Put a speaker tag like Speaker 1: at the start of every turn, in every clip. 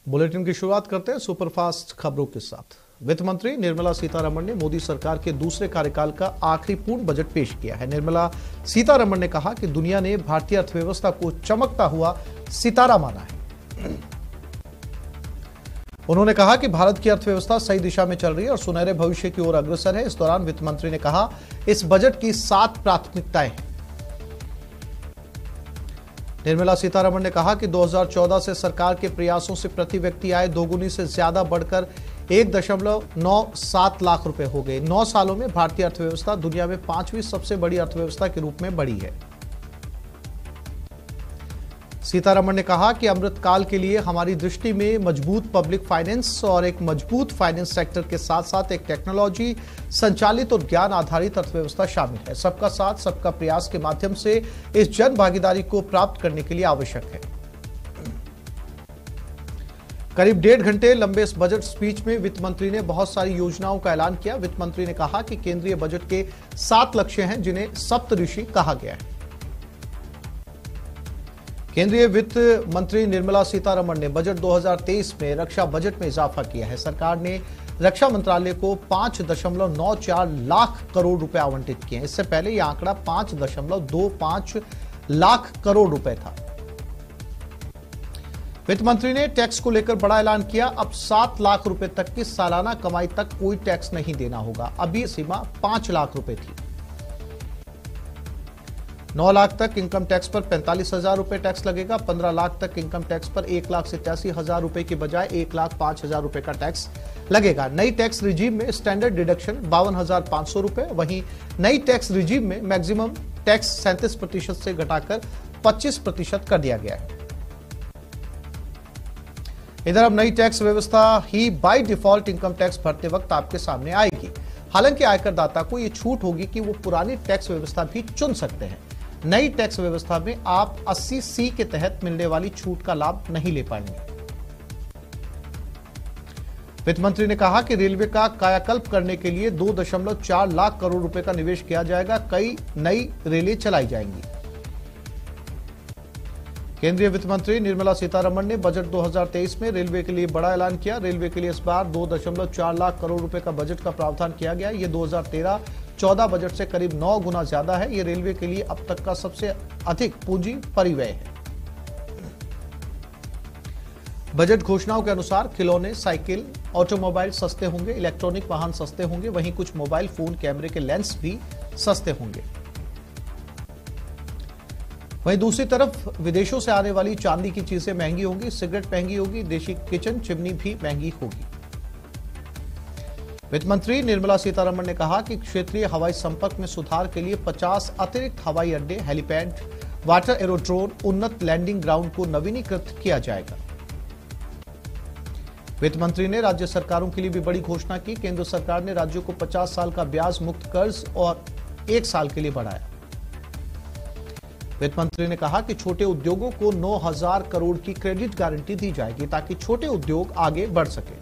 Speaker 1: Bulletin की शुरुआत करते हैं सुपरफास्ट खबरों के साथ। वित्त मंत्री निर्मला सीतारमण ने मोदी सरकार के दूसरे कार्यकाल का आखिरी पूर्ण बजट पेश किया है। निर्मला सीतारमण ने कहा कि दुनिया ने भारतीय अर्थव्यवस्था को चमकता हुआ सितारा माना है। उन्होंने कहा कि भारत की अर्थव्यवस्था सही दिशा में चल रही है और सुनहरे भविष्य की ओर अग्रसर है। इस दौरान वित्त मंत्री ने कहा, इस बजट की 7 प्राथमिकताएं हैं। निर्मला सीतारमण ने कहा कि 2014 से सरकार के प्रयासों से प्रति व्यक्ति आय दोगुनी से ज्यादा बढ़कर 1.97 लाख रुपए हो गए। 9 सालों में भारतीय अर्थव्यवस्था दुनिया में 5वीं सबसे बड़ी अर्थव्यवस्था के रूप में बढ़ी है। सीतारमण ने कहा कि अमृतकाल के लिए हमारी दृष्टि में मजबूत पब्लिक फाइनेंस और एक मजबूत फाइनेंस सेक्टर के साथ साथ एक टेक्नोलॉजी संचालित और ज्ञान आधारित अर्थव्यवस्था शामिल है। सबका साथ सबका प्रयास के माध्यम से इस जन भागीदारी को प्राप्त करने के लिए आवश्यक है। करीब 1.5 घंटे लंबे इस बजट स्पीच में वित्त मंत्री ने बहुत सारी योजनाओं का ऐलान किया। वित्त मंत्री ने कहा कि केंद्रीय बजट के 7 लक्ष्य हैं जिन्हें सप्तऋषि कहा गया है। केंद्रीय वित्त मंत्री निर्मला सीतारमण ने बजट 2023 में रक्षा बजट में इजाफा किया है। सरकार ने रक्षा मंत्रालय को 5.94 लाख करोड़ रुपए आवंटित किए हैं। इससे पहले यह आंकड़ा 5.25 लाख करोड़ रुपए था। वित्त मंत्री ने टैक्स को लेकर बड़ा ऐलान किया। अब 7 लाख रुपए तक की सालाना कमाई तक कोई टैक्स नहीं देना होगा। अभी सीमा 5 लाख रुपए थी। 9 लाख तक इनकम टैक्स पर 45,000 रुपए टैक्स लगेगा। 15 लाख तक इनकम टैक्स पर 1,87,000 रुपए की बजाय 1,05,000 रुपए का टैक्स लगेगा। नई टैक्स रिजीम में स्टैंडर्ड डिडक्शन 52,500 रुपए, वहीं नई टैक्स रिजीम में मैक्सिमम टैक्स 37% से घटाकर 25% कर दिया गया है। इधर अब नई टैक्स व्यवस्था ही बाय डिफॉल्ट इनकम टैक्स भरते वक्त आपके सामने आएगी। हालांकि आयकरदाता को यह छूट होगी कि वो पुरानी टैक्स व्यवस्था भी चुन सकते हैं। नई टैक्स व्यवस्था में आप 80C के तहत मिलने वाली छूट का लाभ नहीं ले पाएंगे। वित्त मंत्री ने कहा कि रेलवे का कायाकल्प करने के लिए 2.4 लाख करोड़ रुपए का निवेश किया जाएगा। कई नई रेलें चलाई जाएंगी। केंद्रीय वित्त मंत्री निर्मला सीतारमण ने बजट 2023 में रेलवे के लिए बड़ा ऐलान किया। रेलवे के लिए इस बार 2.4 लाख करोड़ रुपए का बजट का प्रावधान किया गया। यह 2013-14 बजट से करीब 9 गुना ज्यादा है। यह रेलवे के लिए अब तक का सबसे अधिक पूंजी परिव्यय है। बजट घोषणाओं के अनुसार खिलौने, साइकिल, ऑटोमोबाइल सस्ते होंगे, इलेक्ट्रॉनिक वाहन सस्ते होंगे, वहीं कुछ मोबाइल फोन कैमरे के लेंस भी सस्ते होंगे। वहीं दूसरी तरफ विदेशों से आने वाली चांदी की चीजें महंगी होंगी, सिगरेट महंगी होगी, देशी किचन चिमनी भी महंगी होगी। वित्त मंत्री निर्मला सीतारमण ने कहा कि क्षेत्रीय हवाई संपर्क में सुधार के लिए 50 अतिरिक्त हवाई अड्डे, हेलीपैड, वाटर एरोड्रोम, उन्नत लैंडिंग ग्राउंड को नवीनीकृत किया जाएगा। वित्त मंत्री ने राज्य सरकारों के लिए भी बड़ी घोषणा की। केंद्र सरकार ने राज्यों को 50 साल का ब्याज मुक्त कर्ज और 1 साल के लिए बढ़ाया। वित्त मंत्री ने कहा कि छोटे उद्योगों को 9,000 करोड़ की क्रेडिट गारंटी दी जाएगी ताकि छोटे उद्योग आगे बढ़ सके।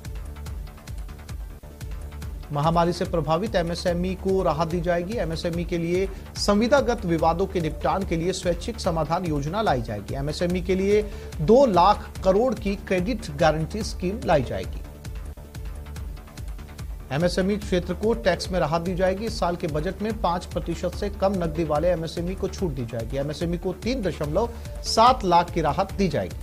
Speaker 1: महामारी से प्रभावित एमएसएमई को राहत दी जाएगी। एमएसएमई के लिए संविदागत विवादों के निपटान के लिए स्वैच्छिक समाधान योजना लाई जाएगी। एमएसएमई के लिए 2 लाख करोड़ की क्रेडिट गारंटी स्कीम लाई जाएगी। एमएसएमई क्षेत्र को टैक्स में राहत दी जाएगी। इस साल के बजट में 5% से कम नकदी वाले एमएसएमई को छूट दी जाएगी। एमएसएमई को 3.7 लाख की राहत दी जाएगी।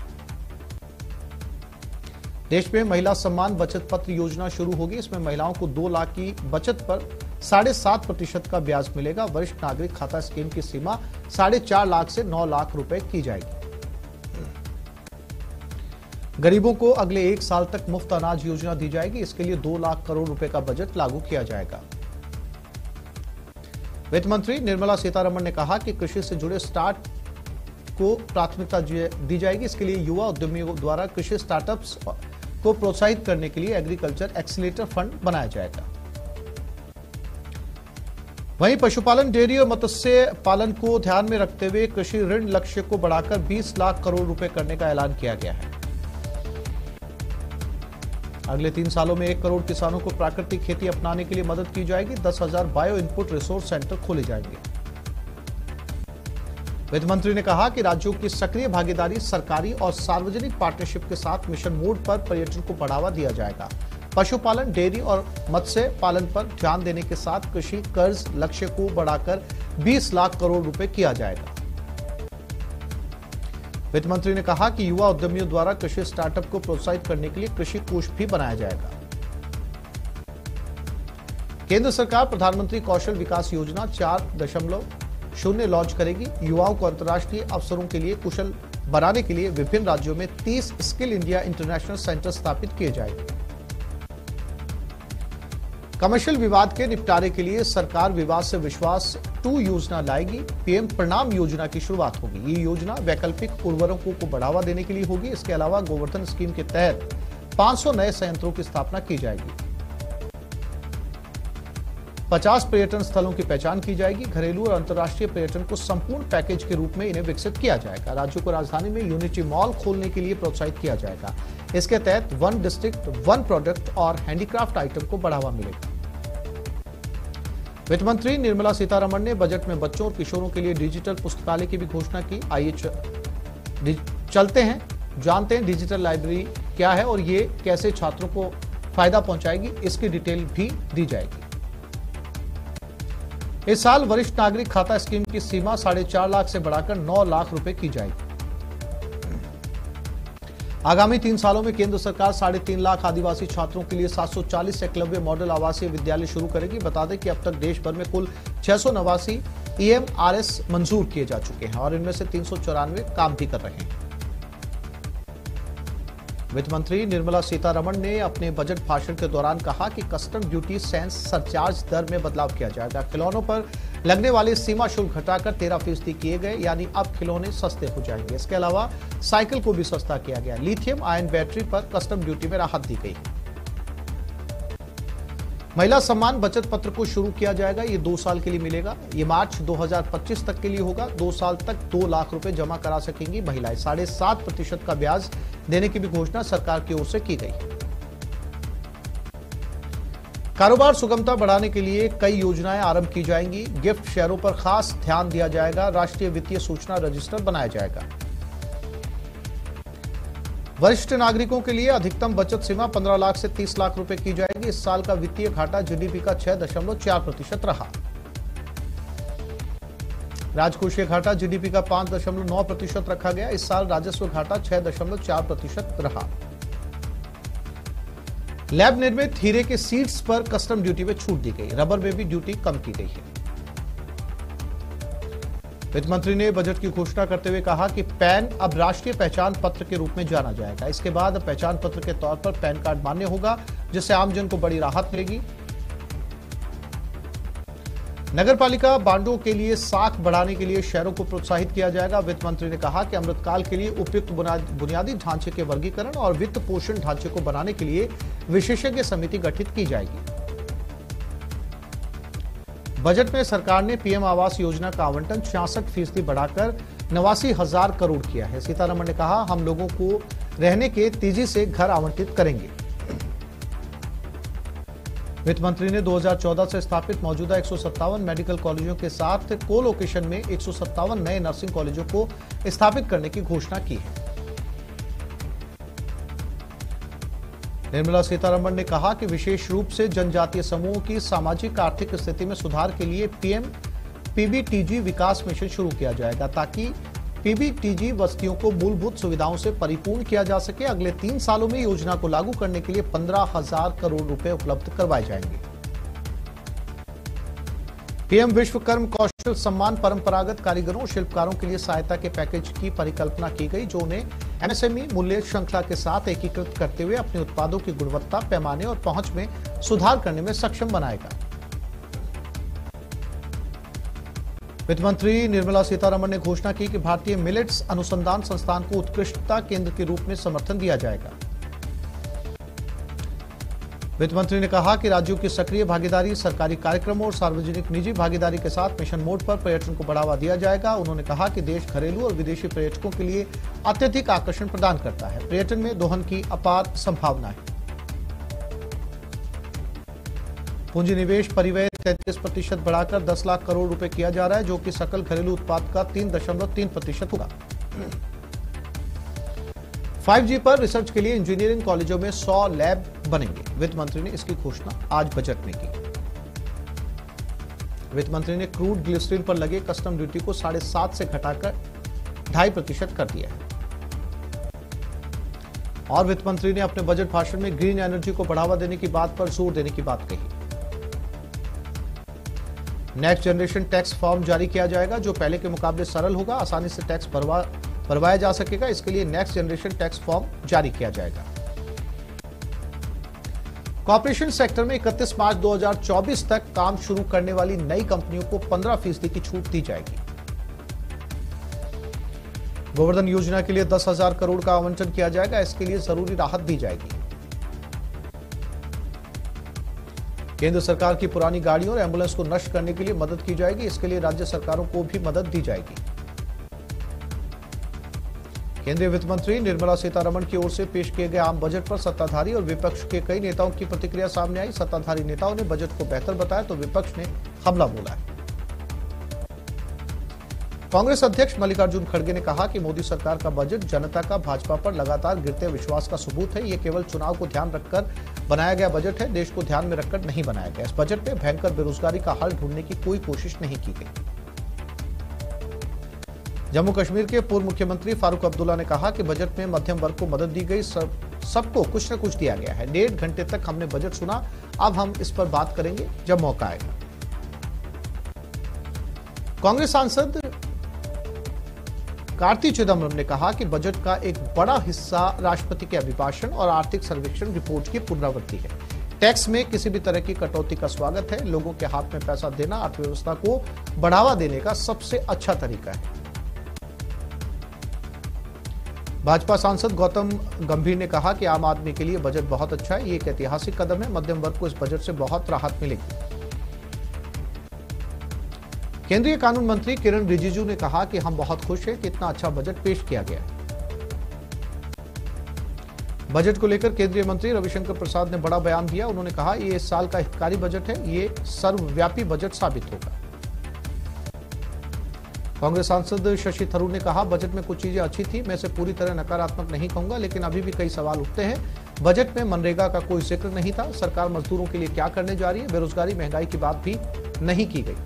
Speaker 1: देश में महिला सम्मान बचत पत्र योजना शुरू होगी। इसमें महिलाओं को 2 लाख की बचत पर 7.5% का ब्याज मिलेगा। वरिष्ठ नागरिक खाता स्कीम की सीमा 4.5 लाख से 9 लाख रुपए की जाएगी। गरीबों को अगले 1 साल तक मुफ्त अनाज योजना दी जाएगी। इसके लिए 2 लाख करोड़ रुपए का बजट लागू किया जाएगा। वित्त मंत्री निर्मला सीतारमण ने कहा कि कृषि से जुड़े स्टार्ट को प्राथमिकता दी जाएगी। इसके लिए युवा उद्यमियों द्वारा कृषि स्टार्टअप्स को प्रोत्साहित करने के लिए एग्रीकल्चर एक्सीलेटर फंड बनाया जाएगा। वहीं पशुपालन, डेयरी और मत्स्य पालन को ध्यान में रखते हुए कृषि ऋण लक्ष्य को बढ़ाकर 20 लाख करोड़ रुपए करने का ऐलान किया गया है। अगले 3 सालों में 1 करोड़ किसानों को प्राकृतिक खेती अपनाने के लिए मदद की जाएगी। 10,000 बायो इनपुट रिसोर्स सेंटर खोले जाएंगे। वित्त मंत्री ने कहा कि राज्यों की सक्रिय भागीदारी, सरकारी और सार्वजनिक पार्टनरशिप के साथ मिशन मोड पर पर्यटन को बढ़ावा दिया जाएगा। पशुपालन, डेयरी और मत्स्य पालन पर ध्यान देने के साथ कृषि कर्ज लक्ष्य को बढ़ाकर 20 लाख करोड़ रुपए किया जाएगा। वित्त मंत्री ने कहा कि युवा उद्यमियों द्वारा कृषि स्टार्टअप को प्रोत्साहित करने के लिए कृषि कोष भी बनाया जाएगा। केंद्र सरकार प्रधानमंत्री कौशल विकास योजना 4.0 लॉन्च करेगी। युवाओं को अंतर्राष्ट्रीय अवसरों के लिए कुशल बनाने के लिए विभिन्न राज्यों में 30 स्किल इंडिया इंटरनेशनल सेंटर स्थापित किए जाएंगे। कमर्शियल विवाद के निपटारे के लिए सरकार विवाद से विश्वास 2 योजना लाएगी। पीएम प्रणाम योजना की शुरुआत होगी। ये योजना वैकल्पिक उर्वरकों को बढ़ावा देने के लिए होगी। इसके अलावा गोवर्धन स्कीम के तहत 500 नए संयंत्रों की स्थापना की जाएगी। 50 पर्यटन स्थलों की पहचान की जाएगी। घरेलू और अंतर्राष्ट्रीय पर्यटन को संपूर्ण पैकेज के रूप में इन्हें विकसित किया जाएगा। राज्यों को राजधानी में यूनिटी मॉल खोलने के लिए प्रोत्साहित किया जाएगा। इसके तहत 1 डिस्ट्रिक्ट 1 प्रोडक्ट और हैंडीक्राफ्ट आइटम को बढ़ावा मिलेगा। वित्त मंत्री निर्मला सीतारमण ने बजट में बच्चों और किशोरों के लिए डिजिटल पुस्तकालय की भी घोषणा की। आइए चलते हैं, जानते हैं डिजिटल लाइब्रेरी क्या है और ये कैसे छात्रों को फायदा पहुंचाएगी, इसकी डिटेल भी दी जाएगी। इस साल वरिष्ठ नागरिक खाता स्कीम की सीमा 4.5 लाख से बढ़ाकर 9 लाख रुपए की जाएगी। आगामी 3 सालों में केंद्र सरकार 3.5 लाख आदिवासी छात्रों के लिए 740 एकलव्य मॉडल आवासीय विद्यालय शुरू करेगी। बता दें कि अब तक देश भर में कुल 689 EMRS मंजूर किए जा चुके हैं और इनमें से 394 काम भी कर रहे हैं। वित्त मंत्री निर्मला सीतारमण ने अपने बजट भाषण के दौरान कहा कि कस्टम ड्यूटी सेंस सरचार्ज दर में बदलाव किया जाएगा। खिलौनों पर लगने वाले सीमा शुल्क घटाकर 13% किए गए, यानी अब खिलौने सस्ते हो जाएंगे। इसके अलावा साइकिल को भी सस्ता किया गया। लिथियम आयन बैटरी पर कस्टम ड्यूटी में राहत दी गई। महिला सम्मान बचत पत्र को शुरू किया जाएगा। ये 2 साल के लिए मिलेगा। ये मार्च 2025 तक के लिए होगा। 2 साल तक 2 लाख रुपए जमा करा सकेंगी महिलाएं। 7.5% का ब्याज देने की भी घोषणा सरकार की ओर से की गई। कारोबार सुगमता बढ़ाने के लिए कई योजनाएं आरंभ की जाएंगी। गिफ्ट शेयरों पर खास ध्यान दिया जाएगा। राष्ट्रीय वित्तीय सूचना रजिस्टर बनाया जाएगा। वरिष्ठ नागरिकों के लिए अधिकतम बचत सीमा 15 लाख से 30 लाख रुपए की जाएगी। इस साल का वित्तीय घाटा जीडीपी का 6.4% रहा। राजकोषीय घाटा जीडीपी का 5.9% रखा गया। इस साल राजस्व घाटा 6.4% रहा। लैब निर्मित हीरे के सीड्स पर कस्टम ड्यूटी में छूट दी गई। रबर में भी ड्यूटी कम की गई है। वित्त मंत्री ने बजट की घोषणा करते हुए कहा कि पैन अब राष्ट्रीय पहचान पत्र के रूप में जाना जाएगा। इसके बाद पहचान पत्र के तौर पर पैन कार्ड मान्य होगा, जिससे आमजन को बड़ी राहत मिलेगी। नगरपालिका बांडों के लिए साख बढ़ाने के लिए शहरों को प्रोत्साहित किया जाएगा। वित्त मंत्री ने कहा कि अमृतकाल के लिए उपयुक्त बुनियादी ढांचे के वर्गीकरण और वित्त पोषण ढांचे को बनाने के लिए विशेषज्ञ समिति गठित की जाएगी। बजट में सरकार ने पीएम आवास योजना का आवंटन 66% बढ़ाकर 89,000 करोड़ किया है। सीतारमण ने कहा, हम लोगों को रहने के तेजी से घर आवंटित करेंगे। वित्त मंत्री ने 2014 से स्थापित मौजूदा 157 मेडिकल कॉलेजों के साथ को-लोकेशन में 157 नए नर्सिंग कॉलेजों को स्थापित करने की घोषणा की है। निर्मला सीतारमण ने कहा कि विशेष रूप से जनजातीय समूहों की सामाजिक आर्थिक स्थिति में सुधार के लिए पीएम पीबीटीजी विकास मिशन शुरू किया जाएगा, ताकि पीबीटीजी बस्तियों को मूलभूत सुविधाओं से परिपूर्ण किया जा सके। अगले 3 सालों में योजना को लागू करने के लिए 15,000 करोड़ रुपए उपलब्ध करवाए जाएंगे। पीएम विश्वकर्म कौशल सम्मान परंपरागत कारीगरों और शिल्पकारों के लिए सहायता के पैकेज की परिकल्पना की गई, जो उन्हें एमएसएमई मूल्य श्रृंखला के साथ एकीकृत करते हुए अपने उत्पादों की गुणवत्ता, पैमाने और पहुंच में सुधार करने में सक्षम बनाएगा। वित्त मंत्री निर्मला सीतारमण ने घोषणा की कि भारतीय मिलेट्स अनुसंधान संस्थान को उत्कृष्टता केंद्र के रूप में समर्थन दिया जाएगा। वित्त मंत्री ने कहा कि राज्यों की सक्रिय भागीदारी, सरकारी कार्यक्रमों और सार्वजनिक निजी भागीदारी के साथ मिशन मोड पर पर्यटन को बढ़ावा दिया जाएगा। उन्होंने कहा कि देश घरेलू और विदेशी पर्यटकों के लिए अत्यधिक आकर्षण प्रदान करता है। पर्यटन में दोहन की अपार संभावना है। पूंजी निवेश परिव्यय 33% बढ़ाकर 10 लाख करोड़ रुपए किया जा रहा है, जो कि सकल घरेलू उत्पाद का 3.3% होगा। 5G पर रिसर्च के लिए इंजीनियरिंग कॉलेजों में 100 लैब बनेंगे। वित्त मंत्री ने इसकी घोषणा आज बजट में की। वित्त मंत्री ने क्रूड ग्लिसरीन पर लगे कस्टम ड्यूटी को 7.5% से घटाकर 2.5% कर दिया है। और वित्त मंत्री ने अपने बजट भाषण में ग्रीन एनर्जी को बढ़ावा देने की बात पर जोर देने की बात कही। नेक्स्ट जनरेशन टैक्स फॉर्म जारी किया जाएगा, जो पहले के मुकाबले सरल होगा, आसानी से टैक्स भरवाया जा सकेगा। इसके लिए नेक्स्ट जनरेशन टैक्स फॉर्म जारी किया जाएगा। कॉर्पोरेशन सेक्टर में 31 मार्च 2024 तक काम शुरू करने वाली नई कंपनियों को 15% की छूट दी जाएगी। गोवर्धन योजना के लिए 10,000 करोड़ का आवंटन किया जाएगा। इसके लिए जरूरी राहत दी जाएगी। केंद्र सरकार की पुरानी गाड़ियों और एम्बुलेंस को नष्ट करने के लिए मदद की जाएगी। इसके लिए राज्य सरकारों को भी मदद दी जाएगी। केंद्रीय वित्त मंत्री निर्मला सीतारमण की ओर से पेश किए गए आम बजट पर सत्ताधारी और विपक्ष के कई नेताओं की प्रतिक्रिया सामने आई। सत्ताधारी नेताओं ने बजट को बेहतर बताया तो विपक्ष ने हमला बोला है। कांग्रेस अध्यक्ष मल्लिकार्जुन खड़गे ने कहा कि मोदी सरकार का बजट जनता का भाजपा पर लगातार गिरते विश्वास का सबूत है। ये केवल चुनाव को ध्यान रखकर बनाया गया बजट है, देश को ध्यान में रखकर नहीं बनाया गया। इस बजट में भयंकर बेरोजगारी का हल ढूंढने की कोई कोशिश नहीं की गई। जम्मू कश्मीर के पूर्व मुख्यमंत्री फारूक अब्दुल्ला ने कहा कि बजट में मध्यम वर्ग को मदद दी गई, सबको कुछ न कुछ दिया गया है। 1.5 घंटे तक हमने बजट सुना, अब हम इस पर बात करेंगे जब मौका आएगा। कांग्रेस सांसद कार्ति चिदम्बरम ने कहा कि बजट का एक बड़ा हिस्सा राष्ट्रपति के अभिभाषण और आर्थिक सर्वेक्षण रिपोर्ट की पुनरावृत्ति है। टैक्स में किसी भी तरह की कटौती का स्वागत है। लोगों के हाथ में पैसा देना अर्थव्यवस्था को बढ़ावा देने का सबसे अच्छा तरीका है। भाजपा सांसद गौतम गंभीर ने कहा कि आम आदमी के लिए बजट बहुत अच्छा है। ये एक ऐतिहासिक कदम है। मध्यम वर्ग को इस बजट से बहुत राहत मिलेगी। केंद्रीय कानून मंत्री किरण रिजिजू ने कहा कि हम बहुत खुश हैं कि इतना अच्छा बजट पेश किया गया है। बजट को लेकर केंद्रीय मंत्री रविशंकर प्रसाद ने बड़ा बयान दिया। उन्होंने कहा ये इस साल का हितकारी बजट है, ये सर्वव्यापी बजट साबित होगा। कांग्रेस सांसद शशि थरूर ने कहा बजट में कुछ चीजें अच्छी थी, मैं इसे पूरी तरह नकारात्मक नहीं कहूंगा, लेकिन अभी भी कई सवाल उठते हैं। बजट में मनरेगा का कोई जिक्र नहीं था। सरकार मजदूरों के लिए क्या करने जा रही है? बेरोजगारी महंगाई की बात भी नहीं की गई।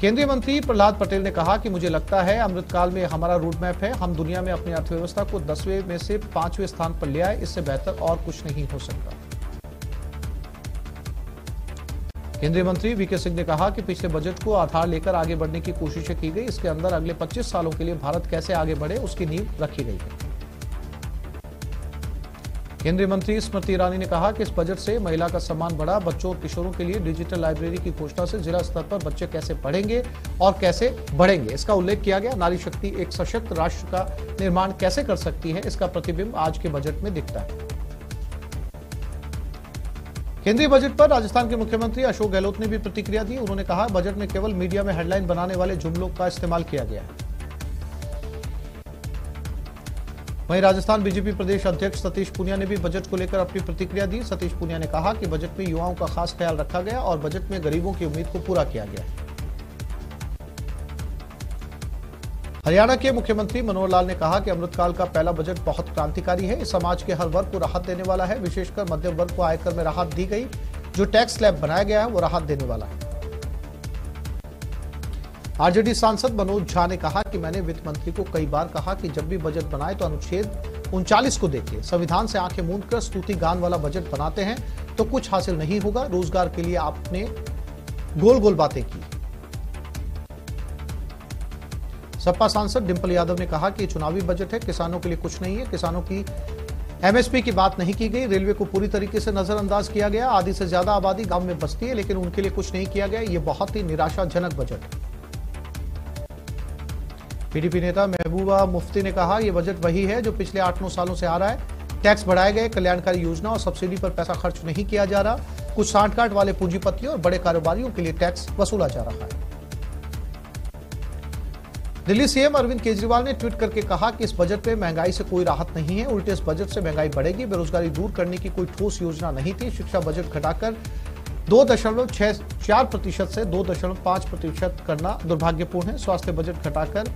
Speaker 1: केंद्रीय मंत्री प्रहलाद पटेल ने कहा कि मुझे लगता है अमृतकाल में हमारा रोड मैप है। हम दुनिया में अपनी अर्थव्यवस्था को 10वें में से 5वें स्थान पर ले आए। इससे बेहतर और कुछ नहीं हो सकता। केंद्रीय मंत्री वीके सिंह ने कहा कि पिछले बजट को आधार लेकर आगे बढ़ने की कोशिशें की गई। इसके अंदर अगले 25 सालों के लिए भारत कैसे आगे बढ़े उसकी नींव रखी गई है। केंद्रीय मंत्री स्मृति ईरानी ने कहा कि इस बजट से महिला का सम्मान बढ़ा। बच्चों और किशोरों के लिए डिजिटल लाइब्रेरी की घोषणा से जिला स्तर पर बच्चे कैसे पढ़ेंगे और कैसे बढ़ेंगे, इसका उल्लेख किया गया। नारी शक्ति एक सशक्त राष्ट्र का निर्माण कैसे कर सकती है, इसका प्रतिबिंब आज के बजट में दिखता है। केंद्रीय बजट पर राजस्थान के मुख्यमंत्री अशोक गहलोत ने भी प्रतिक्रिया दी। उन्होंने कहा बजट में केवल मीडिया में हेडलाइन बनाने वाले जुमलों का इस्तेमाल किया गया है। वहीं राजस्थान बीजेपी प्रदेश अध्यक्ष सतीश पूनिया ने भी बजट को लेकर अपनी प्रतिक्रिया दी। सतीश पूनिया ने कहा कि बजट में युवाओं का खास ख्याल रखा गया और बजट में गरीबों की उम्मीद को पूरा किया गया। हरियाणा के मुख्यमंत्री मनोहर लाल ने कहा कि अमृतकाल का पहला बजट बहुत क्रांतिकारी है। इस समाज के हर वर्ग को राहत देने वाला है। विशेषकर मध्यम वर्ग को आयकर में राहत दी गई। जो टैक्स स्लैब बनाया गया है वो राहत देने वाला है। आरजेडी सांसद मनोज झा ने कहा कि मैंने वित्त मंत्री को कई बार कहा कि जब भी बजट बनाए तो अनुच्छेद 39 को देखिए। संविधान से आंखें मूंद कर स्तुति गान वाला बजट बनाते हैं तो कुछ हासिल नहीं होगा। रोजगार के लिए आपने गोल गोल बातें की। सपा सांसद डिंपल यादव ने कहा कि ये चुनावी बजट है, किसानों के लिए कुछ नहीं है। किसानों की एमएसपी की बात नहीं की गई। रेलवे को पूरी तरीके से नजरअंदाज किया गया। आधी से ज्यादा आबादी गांव में बसती है, लेकिन उनके लिए कुछ नहीं किया गया। ये बहुत ही निराशाजनक बजट है। पीडीपी नेता महबूबा मुफ्ती ने कहा यह बजट वही है जो पिछले 8-9 सालों से आ रहा है। टैक्स बढ़ाए गए, कल्याणकारी योजना और सब्सिडी पर पैसा खर्च नहीं किया जा रहा। कुछ सांठगांठ वाले पूंजीपतियों और बड़े कारोबारियों के लिए टैक्स वसूला जा रहा है। दिल्ली सीएम अरविंद केजरीवाल ने ट्वीट करके कहा कि इस बजट में महंगाई से कोई राहत नहीं है, उल्टे इस बजट से महंगाई बढ़ेगी। बेरोजगारी दूर करने की कोई ठोस योजना नहीं थी। शिक्षा बजट घटाकर 2.64% से 2.5% करना दुर्भाग्यपूर्ण है। स्वास्थ्य बजट घटाकर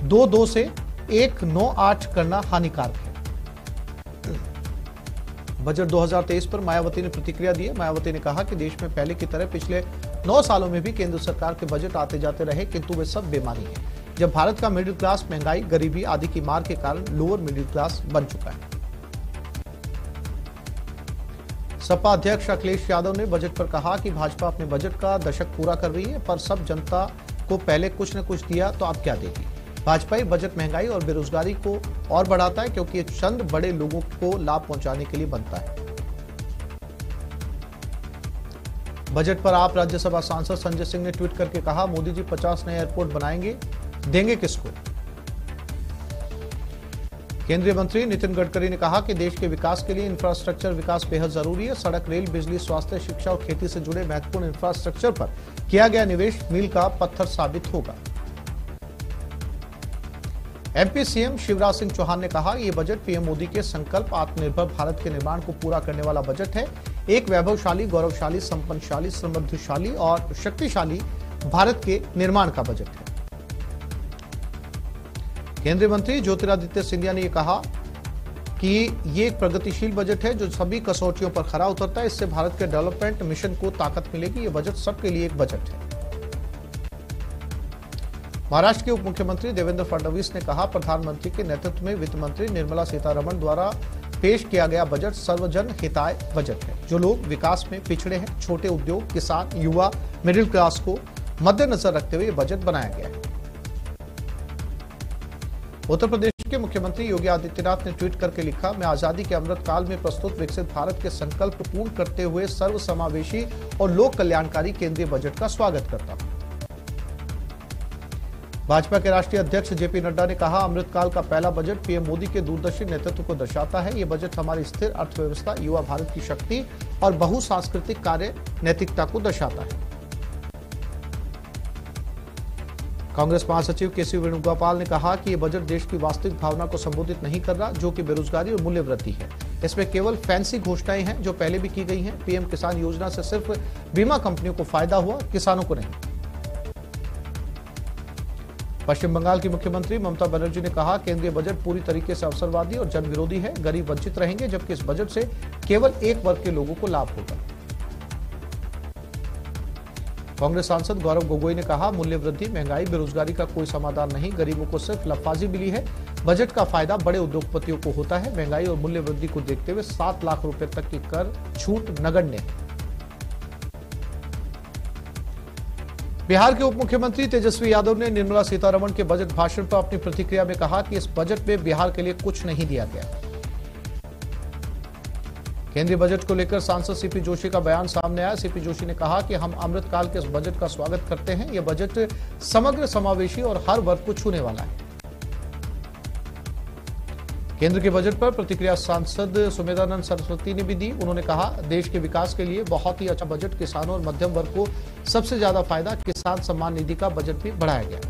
Speaker 1: 2.2 से 1.98 करना हानिकारक है। बजट 2023 पर मायावती ने प्रतिक्रिया दी है। मायावती ने कहा कि देश में पहले की तरह पिछले 9 सालों में भी केंद्र सरकार के बजट आते जाते रहे, किंतु वे सब बेमानी है। जब भारत का मिडिल क्लास महंगाई, गरीबी आदि की मार के कारण लोअर मिडिल क्लास बन चुका है। सपा अध्यक्ष अखिलेश यादव ने बजट पर कहा कि भाजपा अपने बजट का दशक पूरा कर रही है, पर सब जनता को पहले कुछ न कुछ दिया तो अब क्या देगी। भाजपाई बजट महंगाई और बेरोजगारी को और बढ़ाता है, क्योंकि ये चंद बड़े लोगों को लाभ पहुंचाने के लिए बनता है। बजट पर आप राज्यसभा सांसद संजय सिंह ने ट्वीट करके कहा, मोदी जी 50 नए एयरपोर्ट बनाएंगे, देंगे किसको। केंद्रीय मंत्री नितिन गडकरी ने कहा कि देश के विकास के लिए इंफ्रास्ट्रक्चर विकास बेहद जरूरी है। सड़क, रेल, बिजली, स्वास्थ्य, शिक्षा और खेती से जुड़े महत्वपूर्ण इंफ्रास्ट्रक्चर पर किया गया निवेश मील का पत्थर साबित होगा। एमपी सीएम शिवराज सिंह चौहान ने कहा, यह बजट पीएम मोदी के संकल्प आत्मनिर्भर भारत के निर्माण को पूरा करने वाला बजट है। एक वैभवशाली, गौरवशाली, संपन्नशाली, समृद्धशाली और शक्तिशाली भारत के निर्माण का बजट है। केंद्रीय मंत्री ज्योतिरादित्य सिंधिया ने यह कहा कि ये एक प्रगतिशील बजट है जो सभी कसौटियों पर खरा उतरता है। इससे भारत के डेवलपमेंट मिशन को ताकत मिलेगी। ये बजट सबके लिए एक बजट है। महाराष्ट्र के उप मुख्यमंत्री देवेंद्र फडणवीस ने कहा, प्रधानमंत्री के नेतृत्व में वित्त मंत्री निर्मला सीतारमण द्वारा पेश किया गया बजट सर्वजन हिताय बजट है। जो लोग विकास में पिछड़े हैं, छोटे उद्योग, किसान, युवा, मिडिल क्लास को मद्देनजर रखते हुए बजट बनाया गया है। उत्तर प्रदेश के मुख्यमंत्री योगी आदित्यनाथ ने ट्वीट करके लिखा, मैं आजादी के अमृत काल में प्रस्तुत विकसित भारत के संकल्प को पूर्ण करते हुए सर्वसमावेशी और लोक कल्याणकारी केंद्रीय बजट का स्वागत करता हूं। भाजपा के राष्ट्रीय अध्यक्ष जेपी नड्डा ने कहा, अमृतकाल का पहला बजट पीएम मोदी के दूरदर्शी नेतृत्व को दर्शाता है। यह बजट हमारी स्थिर अर्थव्यवस्था, युवा भारत की शक्ति और बहुसांस्कृतिक कार्य नैतिकता को दर्शाता है। कांग्रेस महासचिव केसी वेणुगोपाल ने कहा कि यह बजट देश की वास्तविक भावना को संबोधित नहीं कर रहा, जो कि बेरोजगारी और मूल्य वृद्धि है। इसमें केवल फैंसी घोषणाएं हैं जो पहले भी की गई हैं। पीएम किसान योजना से सिर्फ बीमा कंपनियों को फायदा हुआ, किसानों को नहीं। पश्चिम बंगाल की मुख्यमंत्री ममता बनर्जी ने कहा, केंद्रीय बजट पूरी तरीके से अवसरवादी और जनविरोधी है। गरीब वंचित रहेंगे, जबकि इस बजट से केवल एक वर्ग के लोगों को लाभ होगा। कांग्रेस सांसद गौरव गोगोई ने कहा, मूल्य वृद्धि, महंगाई, बेरोजगारी का कोई समाधान नहीं, गरीबों को सिर्फ लफाजी मिली है। बजट का फायदा बड़े उद्योगपतियों को होता है। महंगाई और मूल्य वृद्धि को देखते हुए 7 लाख रुपए तक की कर छूट नगण्य है। बिहार के उप मुख्यमंत्री तेजस्वी यादव ने निर्मला सीतारमण के बजट भाषण पर अपनी प्रतिक्रिया में कहा कि इस बजट में बिहार के लिए कुछ नहीं दिया गया। केंद्रीय बजट को लेकर सांसद सीपी जोशी का बयान सामने आया। सीपी जोशी ने कहा कि हम अमृतकाल के इस बजट का स्वागत करते हैं। यह बजट समग्र, समावेशी और हर वर्ग को छूने वाला है। केंद्र के बजट पर प्रतिक्रिया सांसद सुमेधानंद सरस्वती ने भी दी। उन्होंने कहा, देश के विकास के लिए बहुत ही अच्छा बजट। किसानों और मध्यम वर्ग को सबसे ज्यादा फायदा। किसान सम्मान निधि का बजट भी बढ़ाया गया।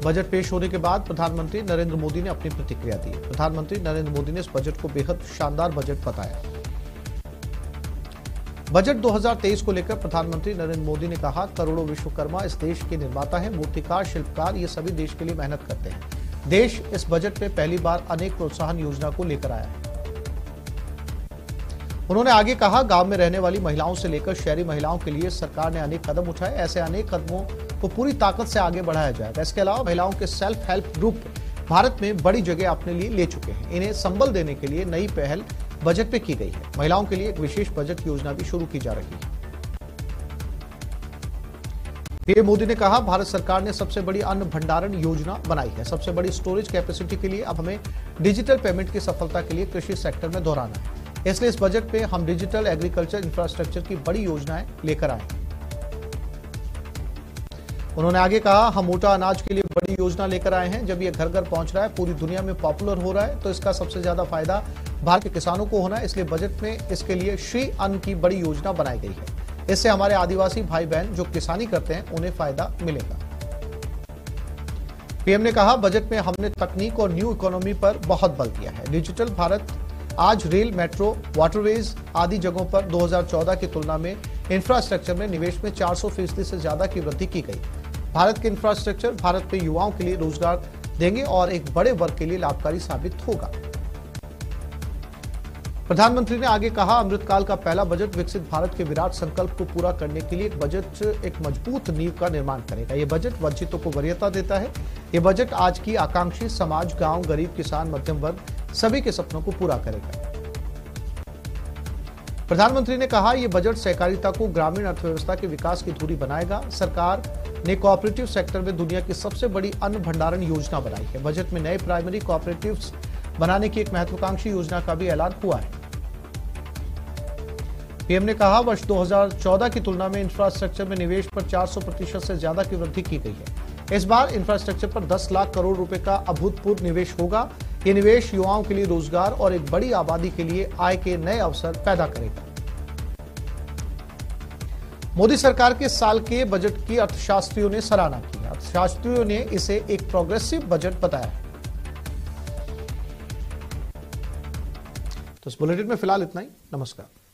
Speaker 1: बजट पेश होने के बाद प्रधानमंत्री नरेंद्र मोदी ने अपनी प्रतिक्रिया दी। प्रधानमंत्री नरेंद्र मोदी ने इस बजट को बेहद शानदार बजट बताया। बजट 2023 को लेकर प्रधानमंत्री नरेंद्र मोदी ने कहा, करोड़ों विश्वकर्मा इस देश के निर्माता हैं। मूर्तिकार, शिल्पकार, ये सभी देश के लिए मेहनत करते हैं। देश इस बजट में पहली बार अनेक प्रोत्साहन योजना को लेकर आया है। उन्होंने आगे कहा, गांव में रहने वाली महिलाओं से लेकर शहरी महिलाओं के लिए सरकार ने अनेक कदम उठाए। ऐसे अनेक कदमों को पूरी ताकत से आगे बढ़ाया जाएगा। इसके अलावा महिलाओं के सेल्फ हेल्प ग्रुप भारत में बड़ी जगह अपने लिए ले चुके हैं। इन्हें संबल देने के लिए नई पहल बजट में की गई है। महिलाओं के लिए एक विशेष बजट योजना भी शुरू की जा रही है। पीएम मोदी ने कहा, भारत सरकार ने सबसे बड़ी अन्न भंडारण योजना बनाई है। सबसे बड़ी स्टोरेज कैपेसिटी के लिए अब हमें डिजिटल पेमेंट की सफलता के लिए कृषि सेक्टर में दोहराना है। इसलिए इस बजट में हम डिजिटल एग्रीकल्चर इंफ्रास्ट्रक्चर की बड़ी योजनाएं लेकर आए। उन्होंने आगे कहा, हम मोटा अनाज के लिए बड़ी योजना लेकर आए हैं। जब ये घर घर पहुंच रहा है, पूरी दुनिया में पॉपुलर हो रहा है, तो इसका सबसे ज्यादा फायदा भारत के किसानों को होना है। इसलिए बजट में इसके लिए श्री अन्न की बड़ी योजना बनाई गई है। इससे हमारे आदिवासी भाई बहन जो किसानी करते हैं उन्हें फायदा मिलेगा। पीएम ने कहा, बजट में हमने तकनीक और न्यू इकोनॉमी पर बहुत बल दिया है। डिजिटल भारत आज रेल, मेट्रो, वाटरवेज आदि जगहों पर 2014 की तुलना में इंफ्रास्ट्रक्चर में निवेश में 400% से ज्यादा की वृद्धि की गई। भारत के इंफ्रास्ट्रक्चर भारत में युवाओं के लिए रोजगार देंगे और एक बड़े वर्ग के लिए लाभकारी साबित होगा। प्रधानमंत्री ने आगे कहा, अमृतकाल का पहला बजट विकसित भारत के विराट संकल्प को पूरा करने के लिए एक बजट एक मजबूत नींव का निर्माण करेगा। यह बजट वंचितों को वरीयता देता है। यह बजट आज की आकांक्षी समाज, गांव, गरीब, किसान, मध्यम वर्ग सभी के सपनों को पूरा करेगा। प्रधानमंत्री ने कहा, यह बजट सहकारिता को ग्रामीण अर्थव्यवस्था के विकास की धुरी बनाएगा। सरकार ने कोऑपरेटिव सेक्टर में दुनिया की सबसे बड़ी अन्न भंडारण योजना बनाई है। बजट में नए प्राइमरी कोऑपरेटिव्स बनाने की एक महत्वाकांक्षी योजना का भी ऐलान हुआ है। पीएम ने कहा, वर्ष 2014 की तुलना में इंफ्रास्ट्रक्चर में निवेश पर 400% से ज्यादा की वृद्धि की गई है। इस बार इंफ्रास्ट्रक्चर पर 10 लाख करोड़ रुपए का अभूतपूर्व निवेश होगा। ये निवेश युवाओं के लिए रोजगार और एक बड़ी आबादी के लिए आय के नए अवसर पैदा करेगा। मोदी सरकार के साल के बजट की अर्थशास्त्रियों ने सराहना की। अर्थशास्त्रियों ने इसे एक प्रोग्रेसिव बजट बताया। तो इस बुलेटिन में फिलहाल इतना ही। नमस्कार।